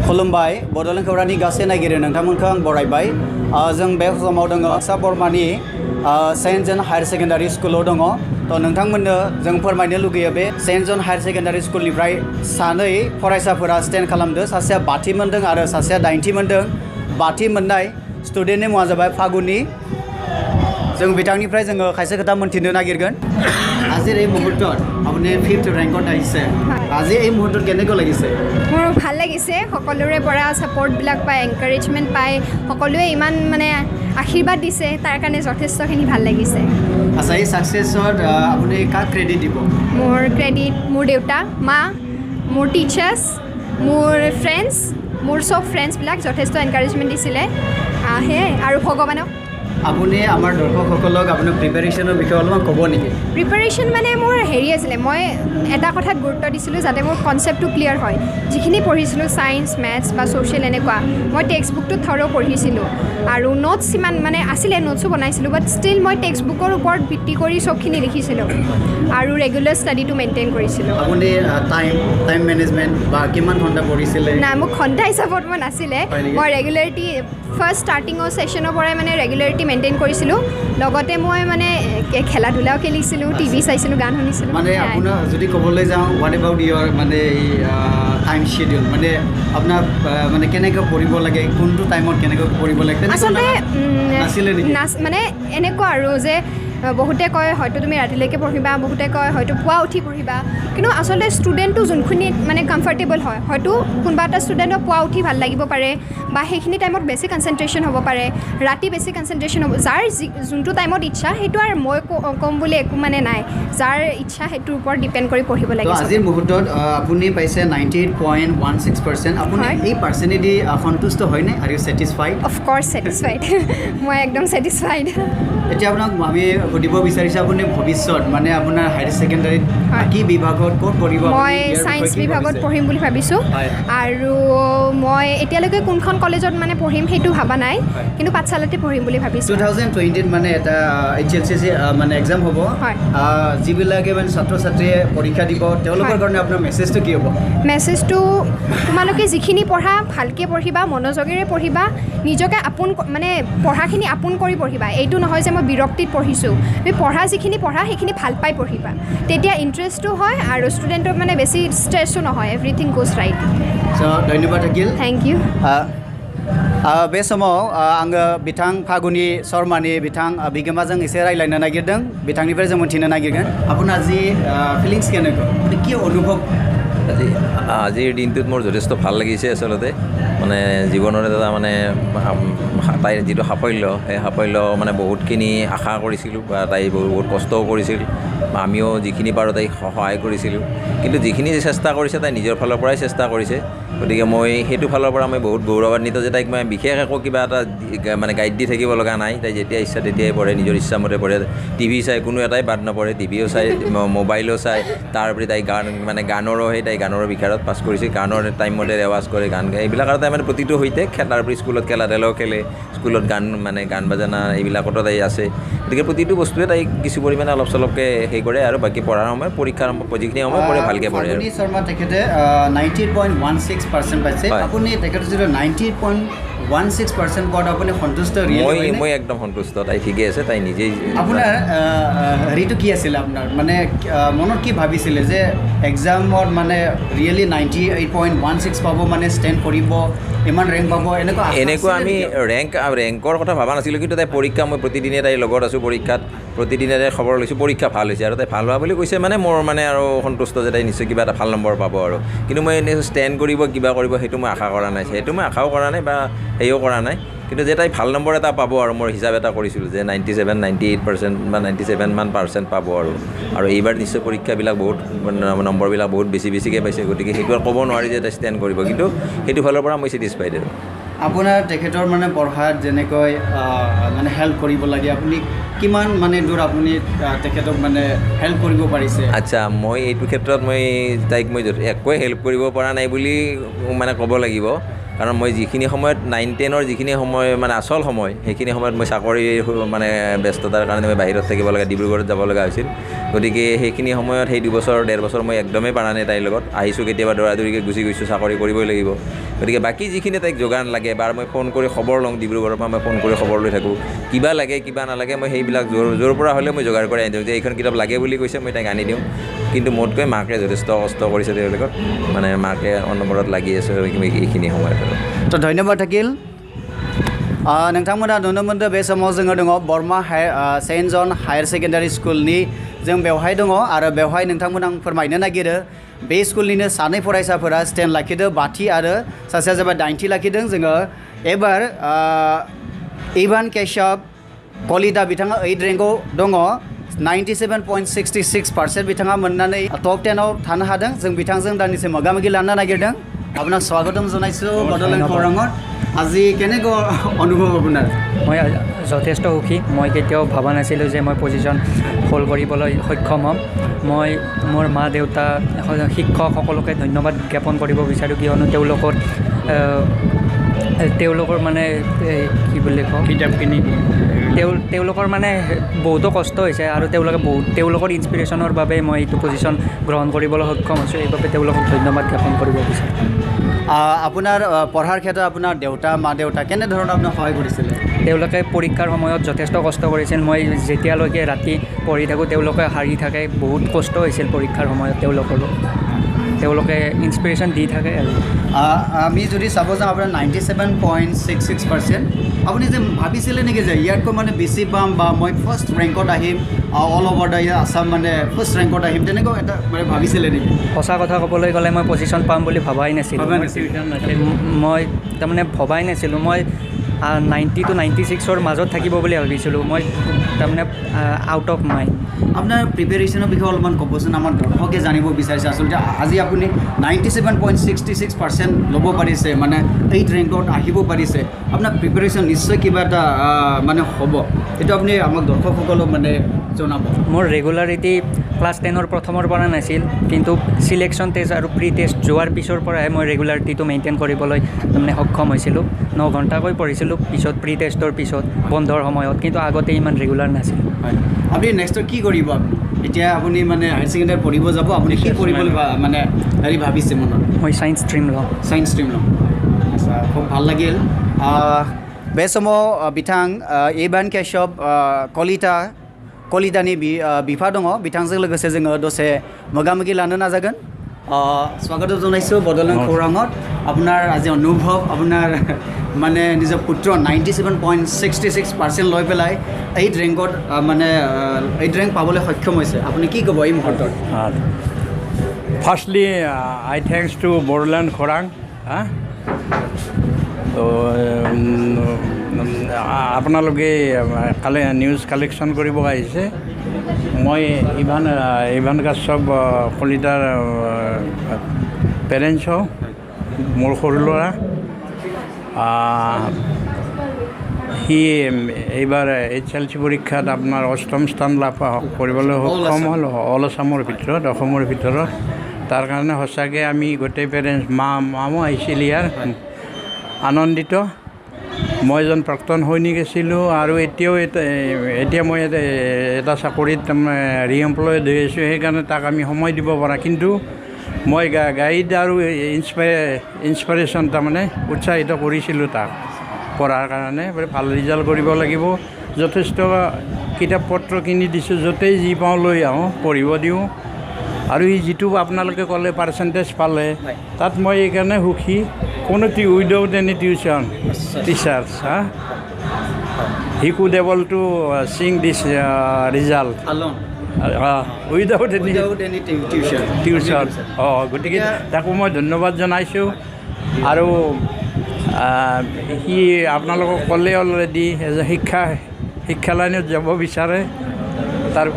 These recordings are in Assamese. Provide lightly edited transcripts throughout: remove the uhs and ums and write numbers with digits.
खुलुमबाय बड'लेण्ड खौरांनि गासै नायगिरि नोंथांमोनखौ आं बरायबाय जों बे समाव दङ बाक्सा बरमानि सेन्ट जन हायार सेकेन्डारि स्कुलाव दङ थ' नोंथांमोननो जों फोरमायनो लुगैयो बे सेन्ट जन हायार सेकेन्डारि स्कुलनिफ्राय सानै फरायसाफोरा स्टेन्ड खालामदों सासेया 5थि मोनदों आरो सासेया 9थि मोनदों 5थि मोननाय स्टुडेन्टनि मुङा जाबाय फागुनि जों बिथांनिफ्राय जोङो खायसे खोथा मोनथिनो नागिरगोन আজিৰ এই মুহূৰ্তত আপুনি 5th ৰেংকত আহিছে আজি এই মুহূৰ্তত কেনেকৈ লাগিছে মোৰ ভাল লাগিছে সকলোৰে পৰা সাপোৰ্টবিলাক পাই এনকাৰেজমেণ্ট পাই সকলোৱে ইমান মানে আশীৰ্বাদ দিছে তাৰ কাৰণে যথেষ্টখিনি ভাল লাগিছে আচ্ছা এই সাকসেছত আপুনি কাক ক্ৰেডিট দিব মোৰ ক্ৰেডিট মোৰ দেউতা মা মোৰ টিচাৰ্ছ মোৰ ফ্ৰেণ্ডছ মোৰ সব ফ্ৰেণ্ডছবিলাক যথেষ্ট এনকাৰেজমেণ্ট দিছিলে সেয়াই আৰু ভগৱানক আপুনি আমাৰ দৰ্শকসকলক আপোনাৰ প্ৰিপাৰেশ্যনৰ বিষয়ে অলপমান ক'ব নেকি প্ৰিপাৰেশ্যন মানে মোৰ হেৰি আছিলে মই এটা কথাত গুৰুত্ব দিছিলোঁ যাতে মোৰ কনচেপ্টটো ক্লিয়াৰ হয় যিখিনি পঢ়িছিলোঁ ছায়েন্স মেথছ বা ছ'চিয়েল এনেকুৱা মই টেক্সট বুকটোত থৰ' পঢ়িছিলোঁ আৰু নোটছ ইমান মানে আছিলে নোটছো বনাইছিলোঁ বাট ষ্টিল মই টেক্সট বুকৰ ওপৰত ভিত্তি কৰি চবখিনি লিখিছিলোঁ আৰু ৰেগুলাৰ ষ্টাডিটো মেইনটেইন কৰিছিলোঁ আপুনি টাইম মেনেজমেণ্ট বা কিমান ঘণ্টা পঢ়িছিলে নাই মোক ঘণ্টা হিচাপত মই নাছিলে মই ৰেগুলাৰিটি ফাৰ্ষ্ট ষ্টাৰ্টিঙৰ ছেশ্যনৰ পৰাই মানে ৰেগুলাৰিটি মেইনটেইন কৰিছিলোঁ লগতে মই মানে খেলা ধূলাও খেলিছিলোঁ টিভি চাইছিলোঁ গান শুনিছিলোঁ মানে আপোনাৰ যদি ক'বলৈ যাওঁ হোৱাট এবাউট ইয়ৰ মানে টাইম শ্বেডিউল মানে আপোনাৰ মানে কেনেকৈ পঢ়িব লাগে কোনটো টাইমত কেনেকৈ পঢ়িব লাগে আচলতে নাছিলে নেকি মানে এনেকুৱা আৰু যে বহুতে কয় হয়তো তুমি ৰাতিলৈকে পঢ়িবা বহুতে কয় হয়তো পুৱা উঠি পঢ়িবা কিন্তু আচলতে ষ্টুডেণ্টটো যোনখিনিত মানে কমফৰ্টেবল হয় হয়তো কোনোবা এটা ষ্টুডেণ্টক পুৱা উঠি ভাল লাগিব পাৰে বা সেইখিনি টাইমত বেছি কনচেনট্ৰেশ্যন হ'ব পাৰে ৰাতি বেছি কনচেনট্ৰেশ্যন হ'ব যাৰ যোনটো টাইমত ইচ্ছা সেইটো আৰু মই ক'ম বুলি একো মানে নাই যাৰ ইচ্ছা সেইটোৰ ওপৰত ডিপেণ্ড কৰি পঢ়িব লাগে আজিৰ মুহূৰ্তত আপুনি পাইছে 98.16% আপুনি এই পাৰ্চেণ্টেদি সন্তুষ্ট হয়নে are you satisfied of course satisfied মই একদম ছেটিছফাইড এতিয়া আপোনাক আমি সুধিব বিচাৰিছোঁ আপুনি ভৱিষ্যত মানে আপোনাৰ হায়াৰ ছেকেণ্ডাৰীত কি বিভাগত ক'ত পঢ়িব মই ছায়েন্স বিভাগত পঢ়িম বুলি ভাবিছোঁ আৰু মই এতিয়ালৈকে কোনখন কলেজত মানে পঢ়িম সেইটো ভবা নাই কিন্তু পাঠশালাতে পঢ়িম বুলি ভাবিছোঁ 2020ত মানে এটা HLCC মানে এক্সাম হ'ব যিবিলাকে মানে ছাত্ৰ ছাত্ৰীয়ে পৰীক্ষা দিব তেওঁলোকৰ কাৰণে আপোনাৰ মেছেজটো কি হ'ব মেছেজটো তোমালোকে যিখিনি পঢ়া ভালকৈ পঢ়িবা মনোযোগেৰে পঢ়িবা নিজকে আপোন মানে পঢ়াখিনি আপোন কৰি পঢ়িবা এইটো নহয় যে মই বিৰক্তিত পঢ়িছোঁ তুমি পঢ়া যিখিনি পঢ়া সেইখিনি ভাল পাই পঢ়িবা তেতিয়া ইণ্টাৰেষ্টটো হয় আৰু ষ্টুডেণ্টৰ মানে বেছি ষ্ট্ৰেছো নহয় এভৰিথিং গোজ ৰাইট ধন্যবাদ থাকিল थैंक यू बे समाव आङो बिथां फागुनि शर्मानि बिथां बिगोमाजों एसे रायलायनो नागिरदों बिथांनिफ्राय जों मोनथिनो नागिरगोन আপোনাৰ আজি ফিলিংছ কেনেকুৱা কি অনুভৱ আজিৰ দিনটোত মোৰ যথেষ্ট ভাল লাগিছে আচলতে মানে জীৱনৰ এটা মানে তাইৰ যিটো সাফল্য সেই সাফল্য মানে বহুতখিনি আশা কৰিছিলোঁ বা তাই বহুত কষ্টও কৰিছিল বা আমিও যিখিনি পাৰোঁ তাইক সহায় কৰিছিলোঁ কিন্তু যিখিনি চেষ্টা কৰিছে তাই নিজৰ ফালৰ পৰাই চেষ্টা কৰিছে গতিকে মই সেইটো ফালৰ পৰা মই বহুত গৌৰৱান্বিত যে তাইক মই বিশেষ একো কিবা এটা মানে গাইড দি থাকিব লগা নাই তাই যেতিয়া ইচ্ছা তেতিয়াই পঢ়ে নিজৰ ইচ্ছামতে পঢ়ে টিভি চাই কোনো এটাই বাদ নপৰে টিভিও চাই মোবাইলো চাই তাৰ উপৰি তাই গান মানে গানৰো তাই গানৰ বিষয়ত পাছ কৰিছে গানৰ টাইমমতে ৰেৱাজ কৰে গান গায় এইবিলাক আৰু তাই মানে প্ৰতিটো সৈতে খেলাৰ উপৰি স্কুলত খেলা ধূলাও খেলে স্কুলত গান মানে গান বাজানা এইবিলাকতো তাই আছে গতিকে প্ৰতিটো বস্তুৱে তাই কিছু পৰিমাণে অলপ চলপকৈ হেৰি কৰে আৰু বাকী পঢ়াৰ সময় পৰীক্ষাৰ যিখিনি সময় পঢ়ে ভালকৈ পঢ়ে ফাগুনি শৰ্মা তেখেতে 98.16% পাইছে আপুনি তেখেতৰ যিটো 98.16% পোৱাত আপুনি সন্তুষ্ট মই একদম সন্তুষ্ট তাই ঠিকে আছে তাই নিজেই আপোনাৰ হেৰিটো কি আছিলে আপোনাৰ মানে মনত কি ভাবিছিলে যে এক্সামত মানে ৰিয়েলি 98.16 পাব মানে ষ্টেণ্ড কৰিব ইমান ৰেংক পাব এনেকুৱা আমি ৰেংকৰ কথা ভবা নাছিলোঁ কিন্তু তাই পৰীক্ষা মই প্ৰতিদিনে তাইৰ লগত আছোঁ পৰীক্ষাত প্ৰতিদিনে তাই খবৰ লৈছোঁ পৰীক্ষা ভাল হৈছে আৰু তাই ভাল হোৱা বুলি কৈছে মানে মোৰ মানে আৰু সন্তুষ্ট যে তাই নিশ্চয় কিবা এটা ভাল নম্বৰ পাব আৰু কিন্তু মই এনেই ষ্টেণ্ড কৰিব কিবা কৰিব সেইটো মই আশা কৰা নাই সেইটো মই আশাও কৰা নাই বা হেৰিও কৰা নাই কিন্তু যে তাই ভাল নম্বৰ এটা পাব আৰু মই হিচাপ এটা কৰিছিলোঁ যে 97-98% বা 97% পাব আৰু এইবাৰ নিশ্চয় পৰীক্ষাবিলাক বহুত নম্বৰবিলাক বহুত বেছিকৈ পাইছে গতিকে সেইটো আৰু ক'ব নোৱাৰি যে তাই ষ্টেণ্ড কৰিব কিন্তু সেইটো ফালৰ পৰা মই ছেটিছফাইড আৰু আপোনাৰ তেখেতৰ মানে পঢ়াত যেনেকৈ মানে হেল্প কৰিব লাগে আপুনি কিমান মানে দূৰ আপুনি তেখেতক মানে হেল্প কৰিব পাৰিছে আচ্ছা মই এইটো ক্ষেত্ৰত মই তাইক মই একোৱে হেল্প কৰিব পৰা নাই বুলি মানে ক'ব লাগিব কাৰণ মই যিখিনি সময়ত 9-10ৰ যিখিনি সময় মানে আচল সময় সেইখিনি সময়ত মই চাকৰিৰ মানে ব্যস্ততাৰ কাৰণে মই বাহিৰত থাকিব লগা ডিব্ৰুগড়ত যাব লগা হৈছিল গতিকে সেইখিনি সময়ত সেই 2 বছৰ 1.5 বছৰ মই একদমেই পাৰা নাই তাইৰ লগত আহিছোঁ কেতিয়াবা দৌৰাদৌৰিকৈ গুচি গৈছোঁ চাকৰি কৰিবই লাগিব গতিকে বাকী যিখিনি তাইক যোগান লাগে বা মই ফোন কৰি খবৰ লওঁ ডিব্ৰুগড়ৰ পৰা মই ফোন কৰি খবৰ লৈ থাকোঁ কিবা লাগে কিবা নালাগে মই সেইবিলাক য'ৰ পৰা হ'লেও মই যোগাৰ কৰি আনি দিওঁ যে এইখন কিতাপ লাগে বুলি কৈছে মই তাইক আনি দিওঁ কিন্তু মোতকৈ মাকে যথেষ্ট কষ্ট কৰিছে তেওঁলোকৰ মানে মাকে অনবৰত লাগি আছে এইখিনি সময়ত তো ধন্যবাদ থাকিল नोंथांमोना नुनो मोनदों बे समाव जोङो दङ बरमा सेन्ट जन हायर सेकेन्डारि स्कुलनि जों बेवहाय दङ आरो बेवहाय नोंथांमोना आं फोरमायनो नागिरो बे स्कुलनिनो सानै फरायसाफोरा स्टेन्ड लाखिदों 5थि आरो सासेया जाबाय 9थि लाखिदों जोङो एबार इभान केशव कलिता बिथाङा 8 रेंकआव दङ 97.66% बिथाङा मोननानै टप 10आव थानो हादों जों बिथांजों दान्दिसे मोगा-मोगि लानो नागिरदों আপোনাক স্বাগতম জনাইছোঁ বড়োলেণ্ড খৰাঙত আজি কেনেকুৱা অনুভৱ আপোনাৰ মই যথেষ্ট সুখী মই কেতিয়াও ভবা নাছিলোঁ যে মই পজিশ্যন হোল্ড কৰিবলৈ সক্ষম হ'ম মই মোৰ মা দেউতা শিক্ষক সকলোকে ধন্যবাদ জ্ঞাপন কৰিব বিচাৰোঁ কিয়নো তেওঁলোকৰ মানে কি বুলি কওঁ কিতাপখিনি তেওঁলোকৰ মানে বহুতো কষ্ট হৈছে আৰু তেওঁলোকৰ ইনস্পিৰেশ্যনৰ বাবে মই এইটো পজিশ্যন গ্ৰহণ কৰিবলৈ সক্ষম হৈছোঁ এইবাবে তেওঁলোকক ধন্যবাদ জ্ঞাপন কৰিব বিচাৰোঁ আপোনাৰ পঢ়াৰ ক্ষেত্ৰত আপোনাৰ দেউতা মা দেউতা কেনেধৰণৰ আপোনাক সহায় কৰিছিলে তেওঁলোকে পৰীক্ষাৰ সময়ত যথেষ্ট কষ্ট কৰিছিল মই যেতিয়ালৈকে ৰাতি পঢ়ি থাকোঁ তেওঁলোকে হাৰি থাকে বহুত কষ্ট হৈছিল পৰীক্ষাৰ সময়ত তেওঁলোকে ইনস্পিৰেশ্যন দি থাকে আৰু আমি যদি চাব যাওঁ আপোনাৰ 97.66% আপুনি যে ভাবিছিলে নেকি যে ইয়াতকৈ মানে বেছি পাম বা মই ফাৰ্ষ্ট ৰেংকত আহিম অল অভাৰ দ্য আছাম মানে ফাৰ্ষ্ট ৰেংকত আহিম তেনেকুৱা এটা মানে ভাবিছিলে নেকি সঁচা কথা ক'বলৈ গ'লে মই পজিশ্যন পাম বুলি ভবাই নাছিলোঁ মই তাৰমানে ভবাই নাছিলোঁ মই 90 to 96ৰ মাজত থাকিব বুলি ভাবিছিলোঁ মই তাৰমানে আউট অফ মাইণ্ড আপোনাৰ প্ৰিপেৰেশ্যনৰ বিষয়ে অলপমান ক'বচোন আমাৰ দৰ্শকে জানিব বিচাৰিছে আচলতে আজি আপুনি 97.66% ল'ব পাৰিছে মানে 8 ৰেংকত আহিব পাৰিছে আপোনাৰ প্ৰিপেৰেশ্যন নিশ্চয় কিবা এটা মানে হ'ব এইটো আপুনি আমাক দৰ্শকসকলক মানে জনাব মোৰ ৰেগুলাৰিটি ক্লাছ 10ৰ প্ৰথমৰ পৰা নাছিল কিন্তু চিলেকশ্যন টেষ্ট আৰু প্ৰি টেষ্ট যোৱাৰ পিছৰ পৰাহে মই ৰেগুলাৰিটিটো মেইনটেইন কৰিবলৈ তাৰমানে সক্ষম হৈছিলোঁ 9 ঘণ্টাকৈ পঢ়িছিলোঁ পিছত প্ৰি টেষ্টৰ পিছত বন্ধৰ সময়ত কিন্তু আগতে ইমান ৰেগুলাৰ নাছিল হয় আপুনি নেক্সটত কি কৰিব এতিয়া আপুনি মানে হায়াৰ ছেকেণ্ডেৰী পঢ়িব যাব আপুনি কি কৰিবলৈ মানে হেৰি ভাবিছে মনত মই ছায়েন্স ষ্ট্ৰীম লওঁ আচ্ছা খুব ভাল লাগিল बे समाव बिथां इभान केशव कलितानि बिफा दङ बिथांजों लोगोसे जोङो दसे मोगा-मोगि लानो नाजागोन स्वागत जनाइছোঁ बड'लेण्ड खौराङত আপোনাৰ আজি অনুভৱ আপোনাৰ মানে নিজৰ পুত্ৰ 97.66% লৈ পেলাই 8 ৰেংকত মানে 8 ৰেংক পাবলৈ সক্ষম হৈছে আপুনি কি ক'ব এই মুহূৰ্তত ফাৰ্ষ্টলি আই থেংকছ টু বড়োলেণ্ড খৰাং তো আপোনালোকে নিউজ কালেকশ্যন কৰিব আহিছে মই ইভান কাশ্যপ কলিতাৰ পেৰেণ্টছ হওঁ মোৰ সৰু ল'ৰা সি এইবাৰ HLC পৰীক্ষাত আপোনাৰ 8ম স্থান লাভ কৰিবলৈ সক্ষম হ'ল অল আছামৰ ভিতৰত অসমৰ ভিতৰত তাৰ কাৰণে সঁচাকৈ আমি গোটেই পেৰেণ্টছ মামো আহিছিল ইয়াৰ আনন্দিত মই এজন প্ৰাক্তন সৈনিক আছিলোঁ আৰু এতিয়া মই এটা চাকৰিত ৰিএমপ্লয়েড হৈ আছোঁ সেইকাৰণে তাক আমি সময় দিব পৰা কিন্তু মই গাইড আৰু ইনস্পিৰেশ্যন তাৰমানে উৎসাহিত কৰিছিলোঁ তাক পঢ়াৰ কাৰণে ভাল ৰিজাল্ট কৰিব লাগিব যথেষ্ট কিতাপ পত্ৰ কিনি দিছোঁ য'তেই যি পাওঁ লৈ আহোঁ পঢ়িব দিওঁ আৰু যিটো আপোনালোকে ক'লে পাৰ্চেণ্টেজ পালে তাত মই এইকাৰণে সুখী কোনো without any tuition teachers he could able to চিং দিছ ৰিজাল্ট উইদাউট এনি টিউশ্যন গতিকে তাকো মই ধন্যবাদ জনাইছোঁ আৰু সি আপোনালোকক ক'লে অলৰেডি শিক্ষা লাইনত যাব বিচাৰে তাৰ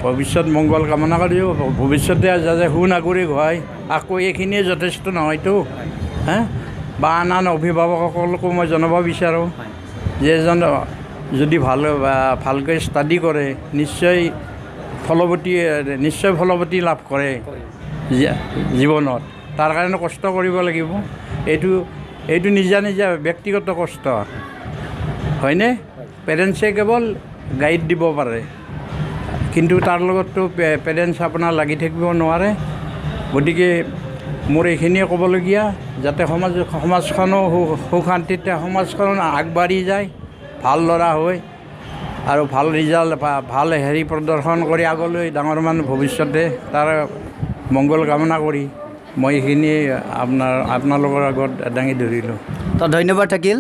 ভৱিষ্যত মংগল কামনা কৰিও ভৱিষ্যতে যাতে সুনাগৰিক হয় আকৌ এইখিনিয়ে যথেষ্ট নহয়তো বা আন অভিভাৱকসকলকো মই জনাব বিচাৰোঁ যে এজন যদি ভালকৈ ষ্টাডি কৰে নিশ্চয় ফলৱতী লাভ কৰে জীৱনত তাৰ কাৰণে কষ্ট কৰিব লাগিব এইটো নিজা নিজা ব্যক্তিগত কষ্ট হয়নে? পেৰেণ্টছে কেৱল গাইড দিব পাৰে, কিন্তু তাৰ লগততো পেৰেণ্টছ আপোনাৰ লাগি থাকিব নোৱাৰে। গতিকে মোৰ এইখিনিয়ে ক'বলগীয়া, যাতে সমাজখনো সুখ শান্তিতে সমাজখন আগবাঢ়ি যায়, ভাল ল'ৰা হৈ আৰু ভাল ৰিজাল্ট ভাল প্ৰদৰ্শন কৰি আগলৈ ডাঙৰ মানুহ ভৱিষ্যতে তাৰ মংগল কামনা কৰি মই এইখিনি আপোনালোকৰ আগত দাঙি ধৰিলোঁ। তো ধন্যবাদ থাকিল।